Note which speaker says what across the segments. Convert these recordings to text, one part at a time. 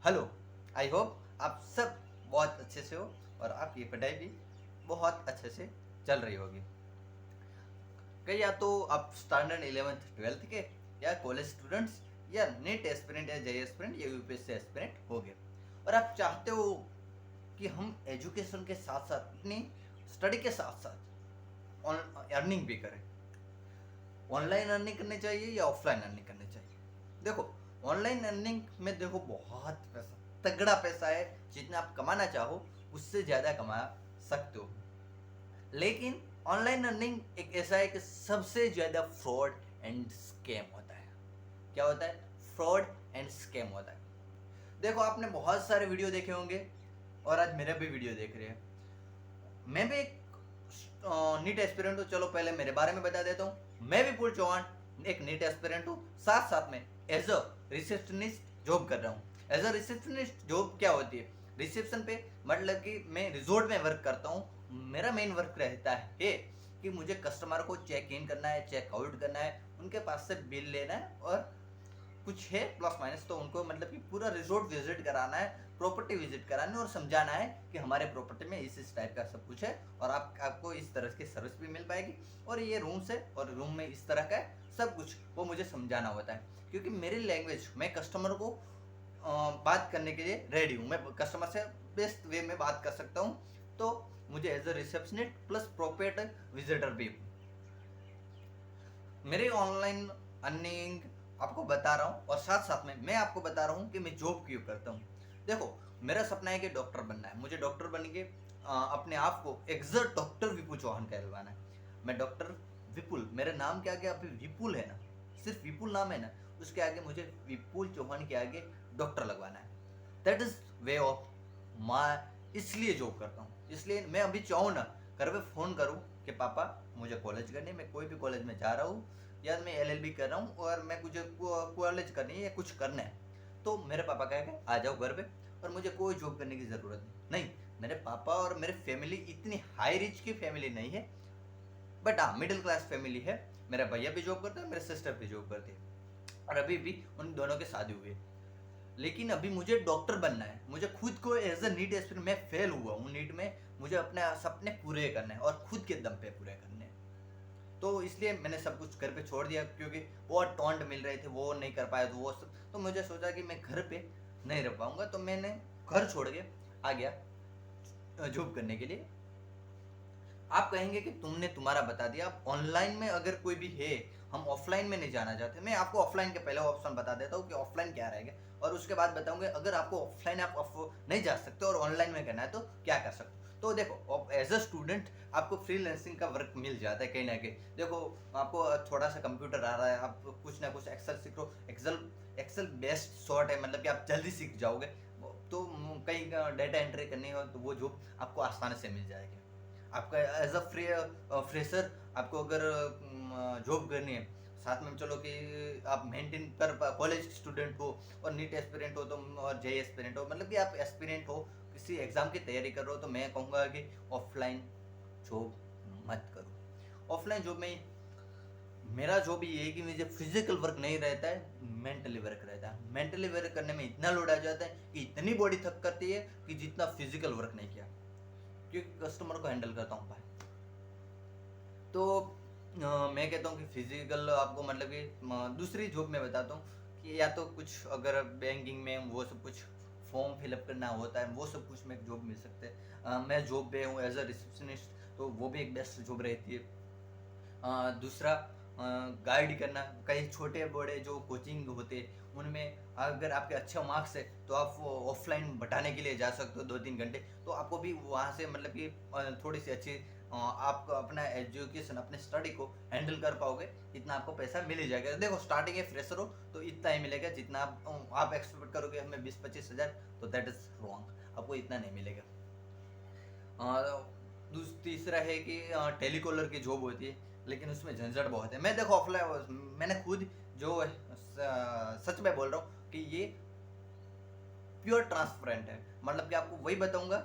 Speaker 1: Hello. I hope आप सब बहुत अच्छे से हो और आपकी पढ़ाई भी बहुत अच्छे से चल रही होगी। कई या तो आप स्टैंडर्ड 11th 12th के या कॉलेज स्टूडेंट्स या नीट एस्पिरेंट या जे एस्पिरेंट या यूपीएससी एस्पिरेंट हो गए और आप चाहते हो कि हम एजुकेशन के साथ साथ अपनी स्टडी के साथ साथ अर्निंग भी करें। ऑनलाइन अर्निंग करनी चाहिए या ऑफलाइन अर्निंग करनी चाहिए? देखो, ऑनलाइन अर्निंग में देखो बहुत पैसा, तगड़ा पैसा है। जितना आप कमाना चाहो उससे ज़्यादा कमा सकते हो। लेकिन ऑनलाइन अर्निंग एक ऐसा है कि सबसे ज़्यादा फ्रॉड एंड स्कैम होता है। क्या होता है? फ्रॉड एंड स्कैम होता है। देखो, आपने बहुत सारे वीडियो देखे होंगे और आज मेरा भी वीडियो देख रहे हैं। मैं भी एक नीट एस्पिरेंट हूँ। चलो पहले मेरे बारे में बता देता हूँ। मैं विपुल चौहान एक नीट एस्पिरेंट हूँ। साथ साथ में एज अ रिसेप्शनिस्ट जॉब कर रहा हूँ। एज अ रिसेप्शनिस्ट जॉब क्या होती है? रिसेप्शन पे मतलब कि मैं रिजॉर्ट में वर्क करता हूँ। मेरा मेन वर्क रहता है कि मुझे कस्टमर को चेक इन करना है, चेक आउट करना है, उनके पास से बिल लेना है और कुछ है प्लस माइनस, तो उनको मतलब कि पूरा रिजॉर्ट विजिट कराना है, प्रॉपर्टी विजिट कराना है और समझाना है कि हमारे प्रॉपर्टी में इस टाइप का सब कुछ है और आपको इस तरह की सर्विस भी मिल पाएगी और ये रूम्स है और रूम में इस तरह का है, सब कुछ वो मुझे समझाना होता है। क्योंकि मेरी लैंग्वेज, मैं कस्टमर को बात करने के लिए रेडी हूँ। मैं कस्टमर से बेस्ट वे में बात कर सकता हूँ। तो मुझे as a receptionist plus property visitor भी हूँ। मेरे ऑनलाइन अर्निंग आपको बता रहा हूँ और साथ साथ में मैं आपको बता रहा हूँ कि मैं जॉब क्यों करता हूँ। देखो, मेरा सपना है कि डॉक्टर बनना है। मुझे डॉक्टर बन के अपने आप को एग्जैक्ट डॉक्टर विपुल चौहान कहलवाना है। मैं डॉक्टर विपुल, मेरे नाम के आगे अभी विपुल है ना, सिर्फ विपुल नाम है ना, उसके आगे मुझे विपुल चौहान के आगे डॉक्टर लगवाना है। That is way of my. इसलिए जॉब करता हूँ। इसलिए मैं अभी चाहूँ ना, घर पे फ़ोन करूँ कि पापा मुझे कॉलेज करनी है, मैं कोई भी कॉलेज में जा रहा हूँ या मैं एलएलबी कर रहा हूँ और मैं मुझे कॉलेज करनी है या कुछ करना है, तो मेरे पापा कहेंगे आ जाओ घर पे और मुझे कोई जॉब करने की ज़रूरत नहीं। मेरे पापा और मेरे फैमिली इतनी हाई रिच की फैमिली नहीं है, बट हाँ मिडिल क्लास फैमिली है। मेरा भैया भी जॉब करता है, मेरे सिस्टर भी जॉब करती है और अभी भी उन दोनों की शादी हुई है। लेकिन अभी मुझे डॉक्टर बनना है। मुझे खुद को एज अ नीट एस्पिरेंट, मैं फेल हुआ हूँ नीट में, मुझे अपने सपने पूरे करने हैं और खुद के दम पे पूरे करने हैं। तो इसलिए मैंने सब कुछ घर पे छोड़ दिया, क्योंकि बहुत टॉन्ट मिल रहे थे, वो नहीं कर पाया तो वो सब, तो मुझे सोचा कि मैं घर पे नहीं रह पाऊंगा, तो मैंने घर छोड़ के आ गया जॉब करने के लिए। आप कहेंगे कि तुमने तुम्हारा बता दिया, अब ऑनलाइन में अगर कोई भी है, हम ऑफलाइन में नहीं जाना चाहते। मैं आपको ऑफलाइन के पहले ऑप्शन बता देता हूँ कि ऑफलाइन क्या रहेगा और उसके बाद बताऊंगा अगर आपको ऑफलाइन आप नहीं जा सकते और ऑनलाइन में करना है तो क्या कर सकते हो। तो देखो, एज अ स्टूडेंट आपको फ्रीलांसिंग का वर्क मिल जाता है कहीं ना कहीं। देखो, आपको थोड़ा सा कंप्यूटर आ रहा है, आप कुछ ना कुछ एक्सेल सीख लो। एक्सेल एक्सेल बेस्ट शॉर्ट है, मतलब कि आप जल्दी सीख जाओगे। तो कहीं डेटा एंट्री करनी हो तो वो जॉब आपको आसानी से मिल जाएगी। आपका एज अ फ्रेशर आपको अगर जॉब करनी है, साथ में चलो कि आप मेंटेन कर कॉलेज स्टूडेंट हो और नीट एस्पिरेंट हो तो और जे एस्पिरेंट हो, मतलब कि आप एस्पिरेंट हो, किसी एग्जाम की तैयारी कर रहे हो, तो मैं कहूँगा कि ऑफलाइन जॉब मत करो। ऑफलाइन जॉब में मेरा जॉब ये है कि मुझे फिजिकल वर्क नहीं रहता है, मेंटली वर्क रहता है। मेंटली वर्क करने में इतना लोड आ जाता है कि इतनी बॉडी थक करती है कि जितना फिजिकल वर्क नहीं किया, क्योंकि कस्टमर को हैंडल करता हूँ भाई। तो मैं कहता हूँ कि फिजिकल आपको मतलब कि दूसरी जॉब में बताता हूँ कि या तो कुछ अगर बैंकिंग में वो सब कुछ फॉर्म फिलअप करना होता है, वो सब कुछ में जॉब मिल सकते हैं। मैं जॉब पे हूँ एज अ रिसेप्शनिस्ट, तो वो भी एक बेस्ट जॉब रहती है। दूसरा गाइड करना, कई छोटे बड़े जो कोचिंग होते उनमें अगर आपके अच्छे मार्क्स है तो आप वो ऑफलाइन बताने के लिए जा सकते हो 2-3 घंटे, तो आपको भी वहाँ से मतलब कि थोड़ी सी अच्छी आप अपना एजुकेशन, अपने स्टडी को हैंडल कर पाओगे, इतना आपको पैसा मिल ही जाएगा। देखो, स्टार्टिंग है, फ्रेशर हो तो इतना ही मिलेगा जितना आप एक्सपेक्ट करोगे हमें 20-25 हज़ार, तो दैट इज रॉन्ग, आपको इतना नहीं मिलेगा। तीसरा है कि टेलीकॉलर की जॉब होती है, लेकिन उसमें झंझट बहुत है। मैं देखो ऑफलाइन मैंने खुद जो सच में बोल रहा हूँ कि ये प्योर ट्रांसपेरेंट है, मतलब कि आपको वही बताऊंगा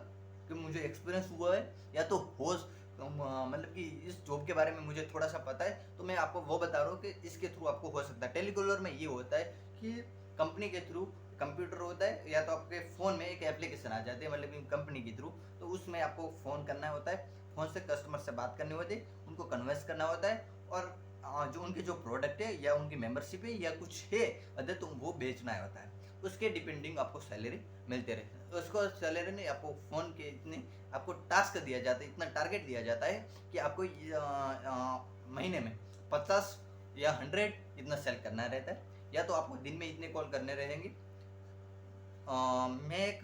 Speaker 1: कि मुझे एक्सपीरियंस हुआ है या तो हो मतलब कि इस जॉब के बारे में मुझे थोड़ा सा पता है, तो मैं आपको वो बता रहा हूँ कि इसके थ्रू आपको हो सकता है। टेलीकॉलर में ये होता है कि कंपनी के थ्रू कंप्यूटर होता है या तो आपके फ़ोन में एक एप्लीकेशन आ जाती है, मतलब कि कंपनी के थ्रू, तो उसमें आपको फ़ोन करना होता है, फ़ोन से कस्टमर से बात करनी होती है, उनको कन्विंस करना होता है, और जो उनके जो प्रोडक्ट है या उनकी मेंबरशिप है या कुछ है अदर, तो वो बेचना होता है। उसके डिपेंडिंग आपको सैलरी मिलते रहती है। तो उसको सैलरी नहीं, आपको फ़ोन के इतने आपको टास्क दिया जाता है, इतना टारगेट दिया जाता है कि आपको महीने में 50 या 100 इतना सेल करना रहता है, या तो आपको दिन में इतने कॉल करने रहेंगे। मैं एक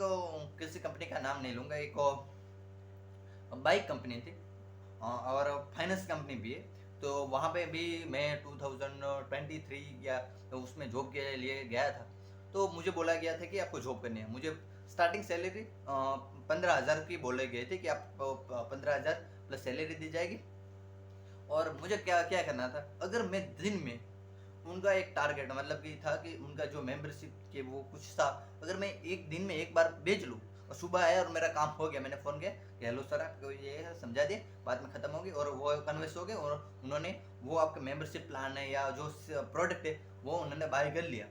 Speaker 1: किसी कंपनी का नाम नहीं लूँगा, एक बाइक कंपनी थी, और फाइनेंस कंपनी भी है। तो वहाँ पे भी मैं 2023 या तो उसमें जॉब के लिए गया था। तो मुझे बोला गया था कि आपको जॉब करनी है। मुझे स्टार्टिंग सैलरी 15,000 की बोले गए थे कि आपको 15,000 प्लस सैलरी दी जाएगी। और मुझे क्या क्या करना था, अगर मैं दिन में उनका एक टारगेट मतलब कि था कि उनका जो मेंबरशिप के वो कुछ था, अगर मैं एक दिन में एक बार बेच लूँ और सुबह आया और मेरा काम हो गया, मैंने फ़ोन किया कि हेलो सर आपको ये है, समझा दिए, बात में ख़त्म होगी, और वो कन्विंस हो गए और उन्होंने वो आपका मेंबरशिप प्लान है या जो प्रोडक्ट है वो उन्होंने बाय कर लिया,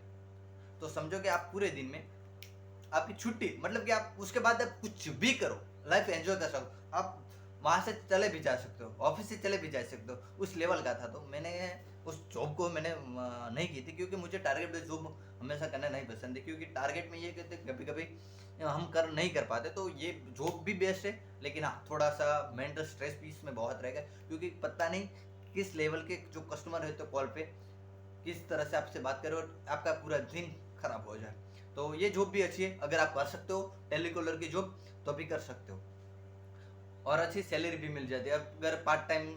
Speaker 1: तो समझो कि आप पूरे दिन में आपकी छुट्टी, मतलब कि आप उसके बाद आप कुछ भी करो, लाइफ एंजॉय कर सको, आप वहां से चले भी जा सकते हो, ऑफिस से चले भी जा सकते हो, उस लेवल का था। तो मैंने उस जॉब को मैंने नहीं की थी, क्योंकि मुझे टारगेट बेस्ड जॉब हमेशा करना नहीं पसंद है, क्योंकि टारगेट में ये कहते कभी कभी हम कर नहीं कर पाते। तो ये जॉब भी बेस्ट है, लेकिन हाँ थोड़ा सा मेंटल स्ट्रेस भी इसमें बहुत रहेगा, क्योंकि पता नहीं किस लेवल के जो कस्टमर रहते हो कॉल पे किस तरह से आपसे बात करें और आपका पूरा दिन खराब हो जाए। तो ये जॉब भी अच्छी है, अगर आप कर सकते हो टेलीकॉलर की जॉब तो भी कर सकते हो, और अच्छी सैलरी भी मिल जाती है। अगर पार्ट टाइम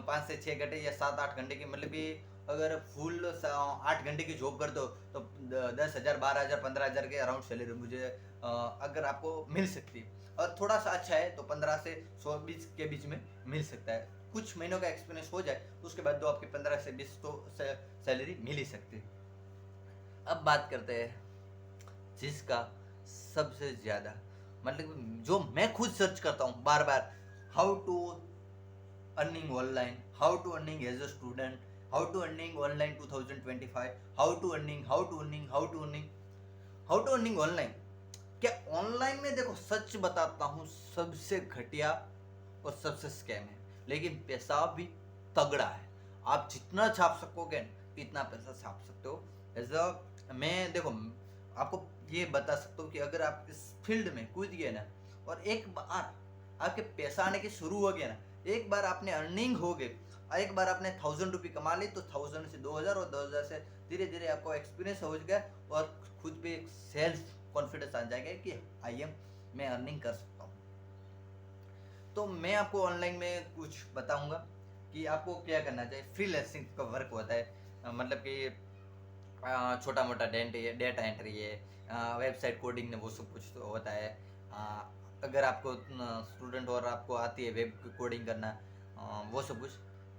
Speaker 1: 5 से 6 घंटे या 7-8 घंटे की, मतलब कि अगर फुल 8 घंटे की जॉब कर दो तो 10,000 12,000 15,000 के अराउंड सैलरी मुझे अगर आपको मिल सकती है, और थोड़ा सा अच्छा है तो 15 से 120 के बीच में मिल सकता है। कुछ महीनों का एक्सपीरियंस हो जाए उसके बाद तो आपकी 15 से 20 तो सैलरी मिल ही सकती है। अब बात करते हैं जिसका सबसे ज्यादा, मतलब जो मैं खुद सर्च करता हूँ बार बार, how to earning online, how to earning as a student, how to earning online 2025, how to earning, how to earning, how to earning, how to earning online. क्या ऑनलाइन में, देखो सच बताता हूँ, सबसे घटिया और सबसे स्कैम है, लेकिन पैसा भी तगड़ा है। आप जितना छाप सकोगे इतना पैसा छाप सकते हो। एज अ मैं देखो आपको ये बता सकता हूँ कि अगर आप इस फील्ड में कूद गए ना, और एक बार आपके पैसा आने के शुरू हो गया ना, एक बार आपने अर्निंग हो गए, एक बार आपने 1,000 रुपये कमा ली, तो 1,000 से 2,000 और 2,000 से धीरे धीरे आपको एक्सपीरियंस हो गया, और खुद पे एक सेल्फ कॉन्फिडेंस आ जाएगा कि आई एम, मैं अर्निंग कर सकता हूँ। तो मैं आपको ऑनलाइन में कुछ बताऊंगा कि आपको क्या करना चाहिए। फ्रीलांसिंग का वर्क होता है, मतलब कि छोटा मोटा डेटा एंट्री है, वेबसाइट कोडिंग ने वो सब कुछ तो होता है। अगर आपको स्टूडेंट और आपको आती है वेब कोडिंग करना, वो सब कुछ,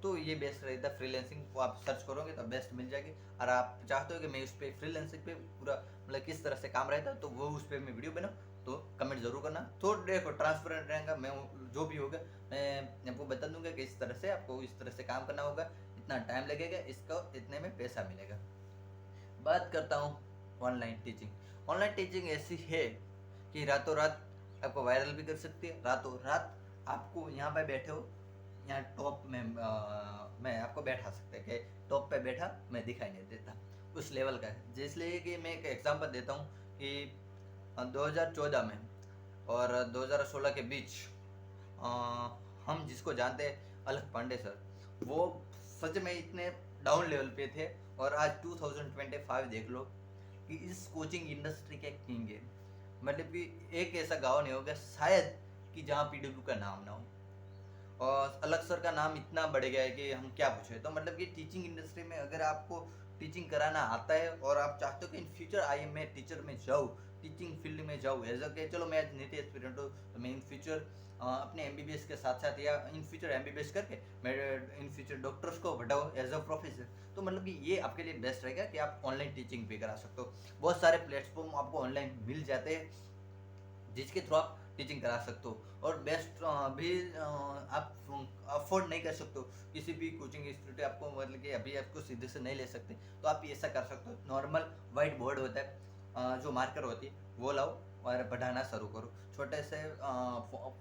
Speaker 1: तो ये बेस्ट रहता है। फ्रीलांसिंग को आप सर्च करोगे तो बेस्ट मिल जाएगी। और आप चाहते हो कि मैं उस पर फ्रीलांसिंग पे पूरा मतलब किस तरह से काम रहता है, तो वो उस पर मैं वीडियो बनाऊँ, तो कमेंट जरूर करना। तो देखो ट्रांसपेरेंट रहेगा, मैं जो भी होगा मैं आपको बता दूंगा कि इस तरह से आपको इस तरह से काम करना होगा, इतना टाइम लगेगा, इसका इतने में पैसा मिलेगा। बात करता हूँ ऑनलाइन टीचिंग। ऑनलाइन टीचिंग ऐसी है कि रातों रात आपको वायरल भी कर सकती है, रातों रात आपको यहाँ पे बैठे हो, यहाँ टॉप में मैं आपको बैठा सकता है कि टॉप पे बैठा मैं दिखाई नहीं देता, उस लेवल का है। जिसलिए कि मैं एक एग्जांपल देता हूँ कि 2014 में और 2016 के बीच अ, हम जिसको जानते हैं अलख पांडे सर, वो सच में इतने डाउन लेवल पे थे, और आज 2025 देख लो कि इस कोचिंग इंडस्ट्री के किंग है। मतलब कि एक ऐसा गांव नहीं होगा शायद कि जहाँ पीडब्ल्यू का नाम ना हो, और अलग सर का नाम इतना बढ़ गया है कि हम क्या पूछे। तो मतलब कि टीचिंग इंडस्ट्री में अगर आपको टीचिंग कराना आता है और आप चाहते हो कि इन फ्यूचर आई मैं टीचर में जाऊँ, टीचिंग फील्ड में जाऊँ, एज अ के चलो मैं आज नीति एस्पिरेंट हूँ, तो मैं इन फ्यूचर अपने एमबीबीएस के साथ साथ या इन फ्यूचर एमबीबीएस करके मैं इन फ्यूचर डॉक्टर्स को बढ़ाओ एज अ प्रोफेसर, तो मतलब कि ये आपके लिए बेस्ट रहेगा कि आप ऑनलाइन टीचिंग भी करा सकते हो। बहुत सारे प्लेटफॉर्म आपको ऑनलाइन मिल जाते हैं जिसके थ्रू आप टीचिंग करा सकते हो, और बेस्ट भी आप अफोर्ड नहीं कर सकते हो किसी भी कोचिंग इंस्टीट्यूट आपको, मतलब कि अभी आपको सीधे से नहीं ले सकते, तो आप ऐसा कर सकते हो। नॉर्मल वाइट बोर्ड होता है, जो मार्कर होती है वो लाओ और बढ़ाना शुरू करो। छोटे से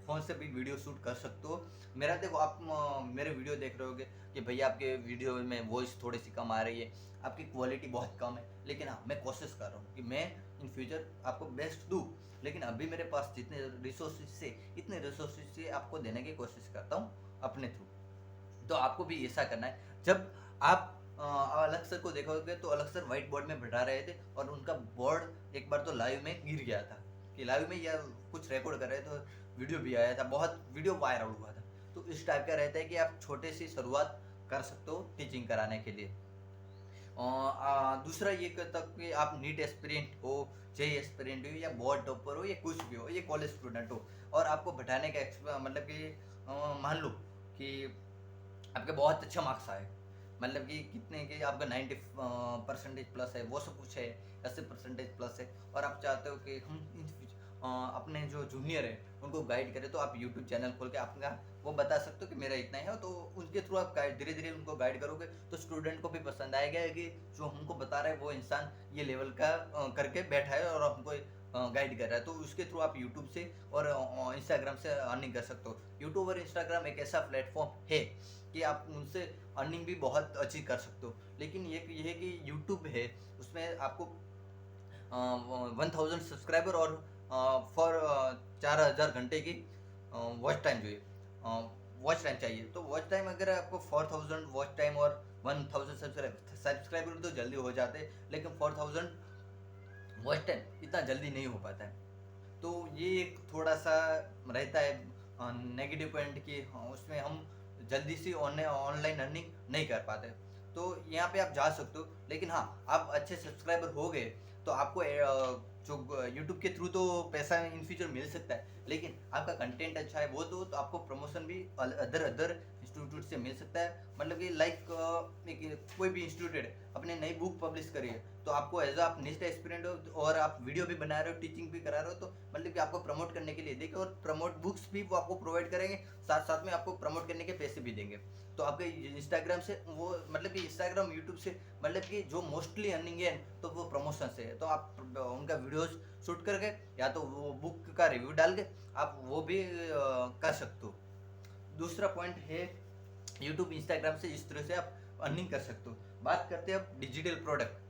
Speaker 1: फ़ोन से भी वीडियो शूट कर सकते हो। मेरा देखो, आप मेरे वीडियो देख रहे होगे कि भैया आपके वीडियो में वॉइस थोड़ी सी कम आ रही है, आपकी क्वालिटी बहुत कम है, लेकिन हाँ मैं कोशिश कर रहा हूँ कि मैं इन फ्यूचर आपको बेस्ट दूँ। लेकिन अभी मेरे पास जितने रिसोर्सेज से, इतने रिसोर्सेज से आपको देने की कोशिश करता हूँ अपने थ्रू। तो आपको भी ऐसा करना है। जब आप अलग सर को देखोगे तो अलग सर व्हाइट बोर्ड में बैठा रहे थे और उनका बोर्ड एक बार तो लाइव में गिर गया था, कि लाइव में या कुछ रिकॉर्ड कर रहे थे तो वीडियो भी आया था, बहुत वीडियो वायरल हुआ था। तो इस टाइप का रहता है कि आप छोटे सी शुरुआत कर सकते हो टीचिंग कराने के लिए। दूसरा ये कहता कि आप नीट एस्पिरेंट हो, जेई एस्पिरेंट हो, या बोर्ड टॉपर हो, या कुछ भी हो, ये कॉलेज स्टूडेंट हो, और आपको बैठाने का मतलब कि मान लो कि आपके बहुत अच्छा मार्क्स आए, मतलब कि कितने के आपका 90% प्लस है, वो सब कुछ है, 80% प्लस है, और आप चाहते हो कि हम अपने जो जूनियर है उनको गाइड करें, तो आप यूट्यूब चैनल खोल के आपका वो बता सकते हो कि मेरा इतना है, तो उनके थ्रू आप गाइड धीरे धीरे उनको गाइड करोगे तो स्टूडेंट को भी पसंद आएगा कि जो हमको बता रहा है वो इंसान ये लेवल का करके बैठा है और हमको गाइड कर रहा है। तो उसके थ्रू आप यूट्यूब से और इंस्टाग्राम से अर्निंग कर सकते हो। यूट्यूब और इंस्टाग्राम एक ऐसा प्लेटफॉर्म है कि आप उनसे अर्निंग भी बहुत अच्छी कर सकते हो। लेकिन ये है कि यूट्यूब है, उसमें आपको 1000 सब्सक्राइबर और फॉर 4000 घंटे की वॉच टाइम चाहिए, वॉच टाइम चाहिए। तो वॉच टाइम अगर आपको 4000 वॉच टाइम और 1000 सब्सक्राइबर तो जल्दी हो जाते हैं, लेकिन 4000 वॉच टाइम इतना जल्दी नहीं हो पाता है। तो ये एक थोड़ा सा रहता है नेगेटिव पॉइंट कि उसमें हम जल्दी से ऑनलाइन अर्निंग नहीं कर पाते। तो यहाँ पे आप जा सकते हो, लेकिन हाँ आप अच्छे सब्सक्राइबर हो गए तो आपको जो यूट्यूब के थ्रू तो पैसा इन फ्यूचर मिल सकता है, लेकिन आपका कंटेंट अच्छा है वो तो आपको प्रमोशन भी अदर अदर इंस्टीट्यूट से मिल सकता है। मतलब कि लाइक कोई भी इंस्टीट्यूट अपने नई बुक पब्लिश करी है तो आपको एज आप नेक्स्ट एक्सपीरियंट हो और आप वीडियो भी बना रहे हो, टीचिंग भी करा रहे हो, तो मतलब कि आपको प्रमोट करने के लिए देंगे और प्रमोट बुक्स भी वो आपको प्रोवाइड करेंगे, साथ साथ में आपको प्रमोट करने के पैसे भी देंगे। तो आपके इंस्टाग्राम से वो मतलब कि इंस्टाग्राम यूट्यूब से मतलब कि जो मोस्टली अर्निंग है तो वो प्रमोशन से है। तो आप उनका वीडियोस शूट करके या तो वो बुक का रिव्यू डाल के आप वो भी कर सकते हो। दूसरा पॉइंट है यूट्यूब इंस्टाग्राम से इस तरह से आप अर्निंग कर सकते हो। बात करते हैं अब डिजिटल प्रोडक्ट।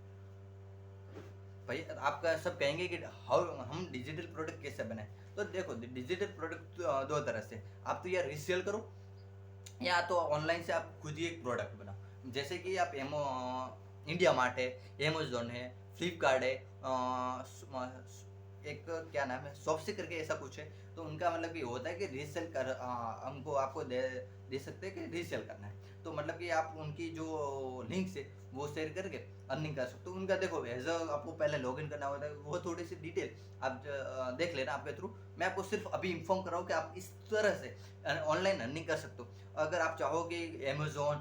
Speaker 1: भाई आपका सब कहेंगे कि हाउ हम डिजिटल प्रोडक्ट कैसे बनाए, तो देखो डिजिटल प्रोडक्ट दो तरह से, आप तो यार रीसेल करो या तो ऑनलाइन से आप खुद ही एक प्रोडक्ट बनाओ। जैसे कि आप इंडिया मार्ट है, अमेजोन है, फ्लिपकार्ट है, एक क्या नाम है शॉपसी करके ऐसा कुछ है। तो उनका मतलब कि होता है कि रीसेल कर हमको आपको दे सकते हैं कि रीसेल करना है, तो मतलब कि आप उनकी जो लिंक्स है वो शेयर करके अर्निंग कर सकते हो। उनका देखो एज आपको पहले लॉगिन करना होता है, वो थोड़ी सी डिटेल आप देख लेना आपके थ्रू। मैं आपको सिर्फ अभी इन्फॉर्म कर रहा हूँ कि आप इस तरह से ऑनलाइन अर्निंग कर सकते हो। अगर आप चाहो कि अमेजोन,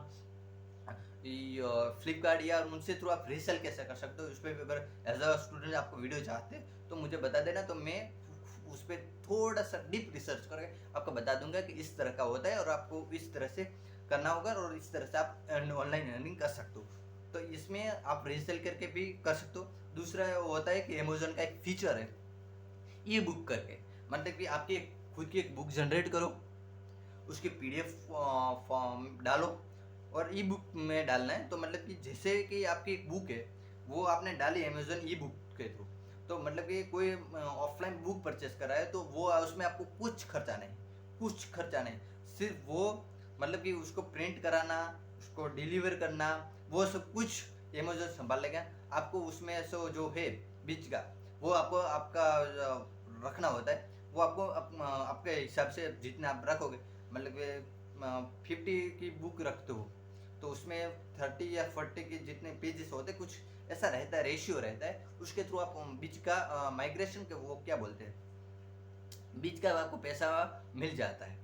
Speaker 1: फ्लिपकार्ट या उनसे थ्रू आप रीसेल कैसे कर सकते हो, उस पर अगर एज अ स्टूडेंट आपको वीडियो चाहते हैं तो मुझे बता देना, तो मैं उस पर थोड़ा सा डीप रिसर्च करके आपको बता दूंगा कि इस तरह का होता है और आपको इस तरह से करना होगा और इस तरह से आप ऑनलाइन अर्निंग कर सकते हो। तो इसमें आप रीसेल करके भी कर सकते हो। दूसरा होता है कि अमेजोन का एक फीचर है ई बुक करके, मतलब कि आपकी खुद की एक बुक जनरेट करो, उसकी पीडीएफ फॉर्म डालो और ई बुक में डालना है। तो मतलब कि जैसे कि आपकी एक बुक है वो आपने डाली अमेजोन ई बुक के थ्रू, तो मतलब कि कोई ऑफलाइन बुक परचेस करा है तो वो उसमें आपको कुछ खर्चा नहीं, कुछ खर्चा नहीं, सिर्फ वो मतलब कि उसको प्रिंट कराना, उसको डिलीवर करना, वो सब कुछ अमेजोन संभाल लेगा। आपको उसमें सो जो है बीच का वो आपको आपका रखना होता है, वो आपको आपके हिसाब से जितना आप रखोगे, मतलब 50 की बुक रखते हो तो उसमें 30 या 40 के जितने पेजेस होते हैं, कुछ ऐसा रहता है, रेशियो रहता है, उसके थ्रू आप बीच का माइग्रेशन के वो क्या बोलते हैं, बीच का आपको पैसा मिल जाता है।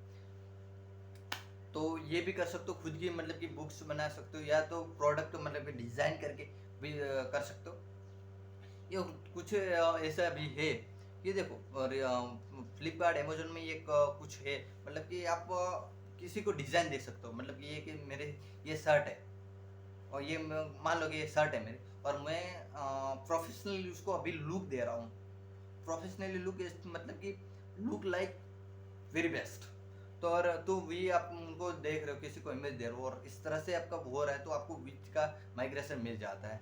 Speaker 1: तो ये भी कर सकते हो, खुद की मतलब कि बुक्स बना सकते हो या तो प्रोडक्ट मतलब कि डिजाइन करके भी कर सकते हो। ये कुछ ऐसा भी है, ये देखो और फ्लिपकार्ट अमेजोन में ये कुछ है, मतलब कि आप किसी को डिजाइन दे सकते हो, मतलब कि ये कि मेरे ये शर्ट है और ये मान लो कि ये शर्ट है मेरी, और मैं प्रोफेशनली उसको अभी लुक दे रहा हूँ। प्रोफेशनली लुक मतलब कि लुक लाइक वेरी बेस्ट। तो और तो भी आप उनको देख रहे हो, किसी को इमेज दे रहे हो और इस तरह से आपका हो रहा है, तो आपको विच का माइग्रेशन मिल जाता है।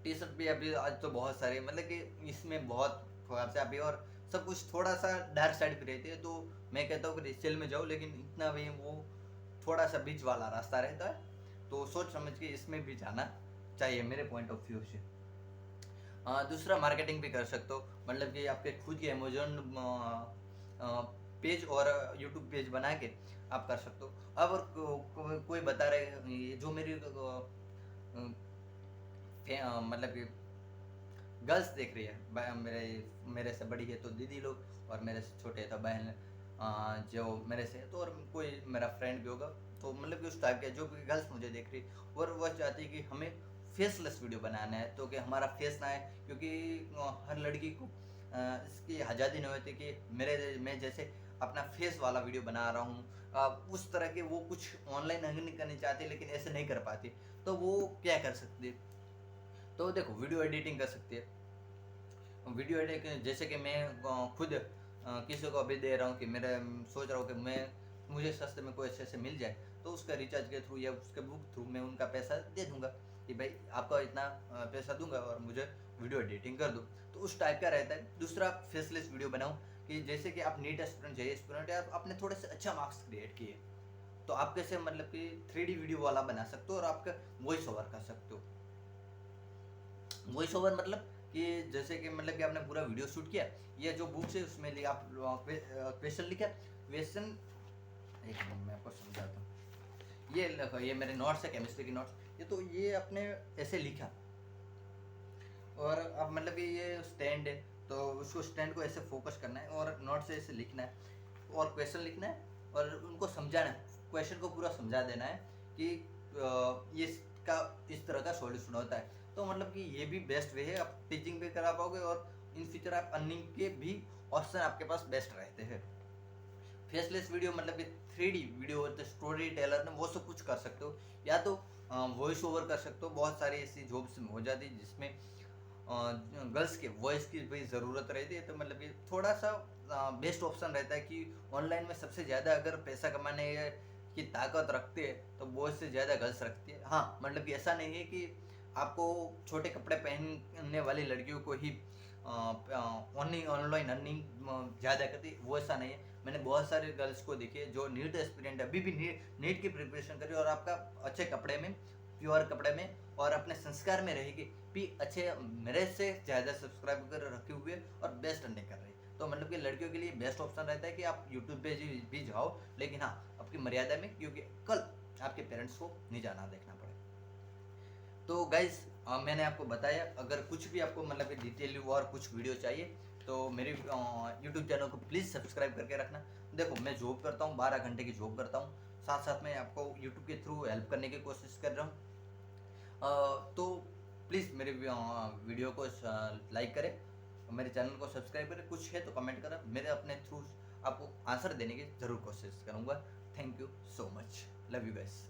Speaker 1: टी शर्ट भी अभी आज तो बहुत सारे मतलब कि इसमें बहुत खर्चा भी, और सब कुछ थोड़ा सा डार्क साइड पे रहती है, तो मैं कहता हूँ कि रिसेल में जाओ, लेकिन इतना भी वो थोड़ा सा बीच वाला रास्ता रहता है, तो सोच समझ के इसमें भी जाना चाहिए मेरे पॉइंट ऑफ व्यू से। दूसरा मार्केटिंग भी कर सकते हो, मतलब कि आपके खुद के अमेजोन पेज और यूट्यूब पेज बना के आप कर सकते हो। अब और कोई बता रहे ये जो मेरी मतलब कि गर्ल्स देख रही है, मेरे मेरे से बड़ी है तो दीदी लोग, और मेरे से छोटे है तो बहन, जो मेरे से तो, और कोई मेरा फ्रेंड भी होगा, तो मतलब कि उस टाइप के जो भी गर्ल्स मुझे देख रही और वह चाहती है कि हमें फेसलेस वीडियो बनाना है, तो कि हमारा फेस ना है, क्योंकि हर लड़की को इसकी आज़ादी नहीं होती कि मैं जैसे अपना फेस वाला वीडियो बना रहा हूँ, उस तरह के वो कुछ ऑनलाइन अर्निंग करनी चाहती है, लेकिन ऐसे नहीं कर पाती, तो वो क्या कर सकती है? तो देखो, वीडियो एडिटिंग कर सकती है। वीडियो एडिटिंग जैसे कि मैं खुद किसी को अभी दे रहा हूँ कि मेरे सोच रहा हूँ कि मुझे सस्ते में कोई अच्छे से मिल जाए, तो उसका रिचार्ज के थ्रू या उसके बुक थ्रू मैं उनका पैसा दे दूंगा कि भाई आपका इतना पैसा दूंगा और मुझे वीडियो एडिटिंग कर दो, तो उस टाइप का रहता है। दूसरा, फेसलेस वीडियो बनाऊँ कि जैसे कि आप नीट स्टूडेंट चाहिए, स्टूडेंट है, आपने थोड़े से अच्छा मार्क्स क्रिएट किए, तो आप कैसे मतलब कि 3D वीडियो वाला बना सकते हो और आपका वॉइस ओवर कर सकते हो। वॉइस ओवर मतलब कि जैसे कि मतलब कि आपने पूरा वीडियो शूट किया, या जो बुक्स है उसमें आप क्वेश्चन लिखा, क्वेश्चन, एक मिनट मैं आपको समझाता हूँ। ये देखो, ये मेरे नोट्स है, केमिस्ट्री की नोट्स, ये तो ये आपने ऐसे लिखा, और अब मतलब कि ये स्टैंड है, तो उसको स्टैंड को ऐसे फोकस करना है और नोट से ऐसे लिखना है और क्वेश्चन लिखना है और उनको समझाना है, क्वेश्चन को पूरा समझा देना है कि ये इसका इस तरह का सॉल्यूशन होता है। तो मतलब कि ये भी बेस्ट वे है, आप टीचिंग भी करा पाओगे और इन फ्यूचर आप अर्निंग के भी ऑप्शन आपके पास बेस्ट रहते हैं। फेसलेस वीडियो मतलब कि 3D वीडियो होते, स्टोरी टेलर ने वो सब कुछ कर सकते हो, या तो वॉइस ओवर कर सकते हो। बहुत सारी ऐसी जॉब्स हो जाती है जिसमें गर्ल्स के वॉइस की भी ज़रूरत रहती है, तो मतलब कि थोड़ा सा बेस्ट ऑप्शन रहता है कि ऑनलाइन में सबसे ज़्यादा अगर पैसा कमाने की ताकत रखते हैं तो बॉयज से ज़्यादा गर्ल्स रखती है। हाँ, मतलब कि ऐसा नहीं है कि आपको छोटे कपड़े पहनने वाली लड़कियों को ही ऑनलाइन अर्निंग ज़्यादा करती, वो ऐसा नहीं है। मैंने बहुत सारे गर्ल्स को देखे जो नीट एस्पिरेंट अभी भी नीट की प्रिपरेशन कर रही है और आपका अच्छे कपड़े में, प्योर कपड़े में और अपने संस्कार में रहेगी भी, अच्छे मेरे से ज़्यादा सब्सक्राइबर रखे हुए और बेस्ट अर्निंग कर रही है। तो मतलब कि लड़कियों के लिए बेस्ट ऑप्शन रहता है कि आप यूट्यूब पे भी जाओ, लेकिन हाँ आपकी मर्यादा में, क्योंकि कल आपके पेरेंट्स को नहीं जाना देखना पड़े। तो गाइज मैंने आपको बताया, अगर कुछ भी आपको मतलब कि डिटेल और कुछ वीडियो चाहिए तो मेरे यूट्यूब चैनल को प्लीज़ सब्सक्राइब करके रखना। देखो, मैं जॉब करता हूँ, 12 घंटे की जॉब करता हूँ, साथ साथ में आपको यूट्यूब के थ्रू हेल्प करने की कोशिश कर रहा हूँ। तो प्लीज़ मेरे वीडियो को लाइक करें, मेरे चैनल को सब्सक्राइब करें, कुछ है तो कमेंट करें, मेरे अपने थ्रू आपको आंसर देने की ज़रूर कोशिश करूँगा। Thank you so much, love you guys.